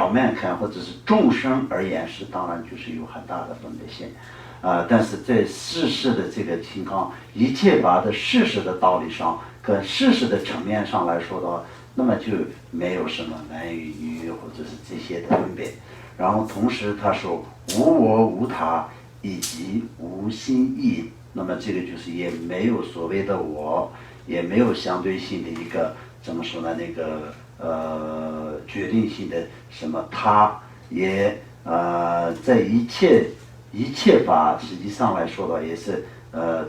表面看或者是众生而言是当然就是有很大的分别性，但是在事实的这个情况，一切法的事实的道理上跟事实的层面上来说的话，那么就没有什么男与女或者是这些的分别。然后同时他说无我无他以及无心意，那么这个就是也没有所谓的我，也没有相对性的一个怎么说呢那个决定性的什么他，也在一切法实际上来说的也是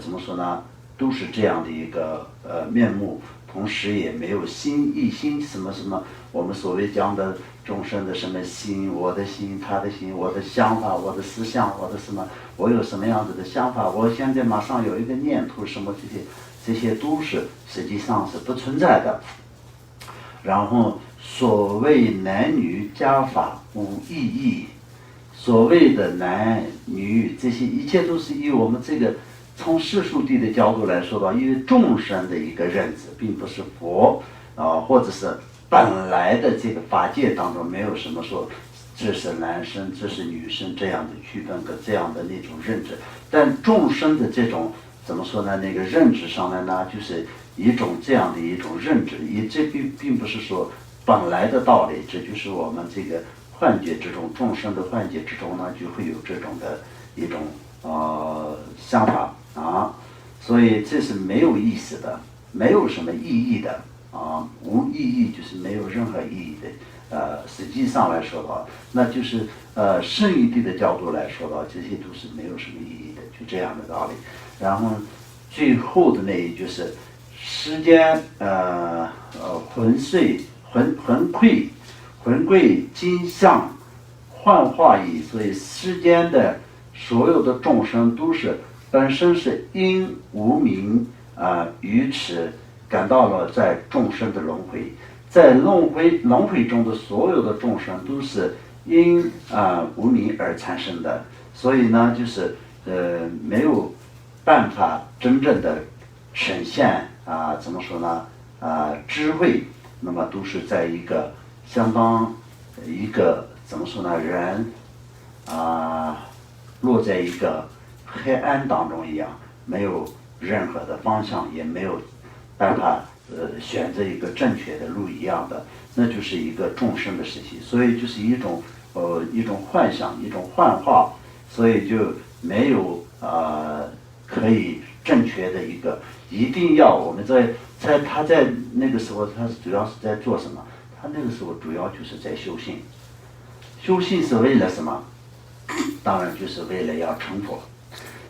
怎么说呢，都是这样的一个面目，同时也没有心意心什么什么我们所谓讲的众生的什么心，我的心，他的心，我的想法，我的思想，我的什么，我有什么样子的想法，我现在马上有一个念头，什么这些都是实际上是不存在的。然后所谓男女家法无意义，所谓的男女这些一切都是以我们这个从世俗谛的角度来说的，因为众生的一个认知，并不是佛或者是本来的这个法界当中没有什么说这是男生这是女生这样的区分跟这样的那种认知，但众生的这种怎么说呢那个认知上来呢，就是一种这样的一种认知，这并不是说本来的道理，这就是我们这个幻觉之中，众生的幻觉之中呢，就会有这种的一种想法所以这是没有意思的，没有什么意义的无意义就是没有任何意义的。实际上来说的话，那就是圣义谛的角度来说的话，这些都是没有什么意义的，就这样的道理。然后最后的那一句是时间魂聩今相幻化矣，所以世间的所有的众生都是本身是因无明愚痴感到了在众生的轮回，在轮回中的所有的众生都是因无明而产生的，所以呢就是没有办法真正的呈现怎么说呢智慧，那么都是在一个相当一个怎么说呢人落在一个黑暗当中一样，没有任何的方向，也没有办法选择一个正确的路一样的，那就是一个众生的时期，所以就是一种幻想，一种幻化，所以就没有可以正确的一个，一定要我们他在那个时候他主要是在做什么？他那个时候主要就是在修行，修行是为了什么？当然就是为了要成佛。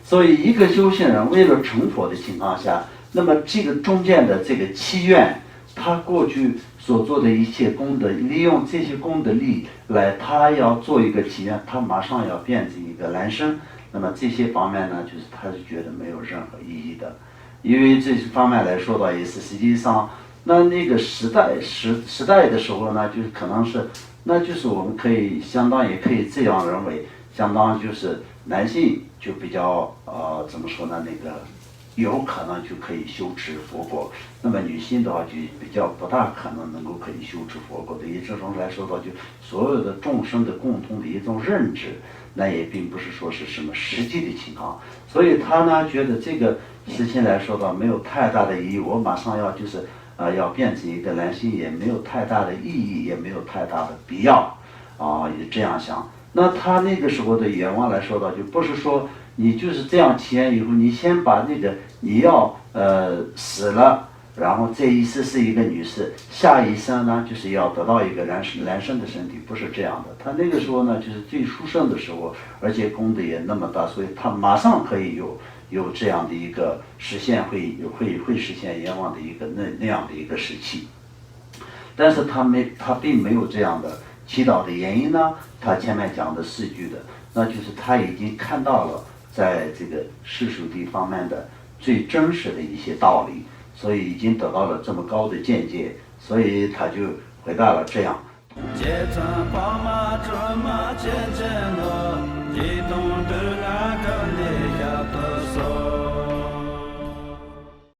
所以一个修行人为了成佛的情况下，那么这个中间的这个祈愿，他过去所做的一切功德，利用这些功德力来，他要做一个祈愿，他马上要变成一个男生，那么这些方面呢，就是他是觉得没有任何意义的，因为这些方面来说的也是实际上，那个时代的时候呢，就是可能是，那就是我们可以相当也可以这样认为，相当就是男性就比较怎么说呢那个。有可能就可以修持佛果，那么女性的话就比较不大可能够可以修持佛果的。以这种来说的话，就所有的众生的共同的一种认知，那也并不是说是什么实际的情况。所以他呢觉得这个事情来说的没有太大的意义，我马上要就是要变成一个男性也没有太大的意义，也没有太大的必要也这样想。那他那个时候的愿望来说的，就不是说你就是这样体验以后，你先把那个你要死了，然后这一世是一个女士，下一生呢就是要得到一个男生的身体，不是这样的。他那个时候呢就是最殊胜的时候，而且功德也那么大，所以他马上可以有这样的一个实现，会实现愿望的一个那样的一个时期。但是他并没有这样的祈祷的原因呢，他前面讲的4句的，那就是他已经看到了在这个世俗谛方面的最真实的一些道理，所以已经得到了这么高的见解，所以他就回答了这样。街村跑马车马前前路，激动的来。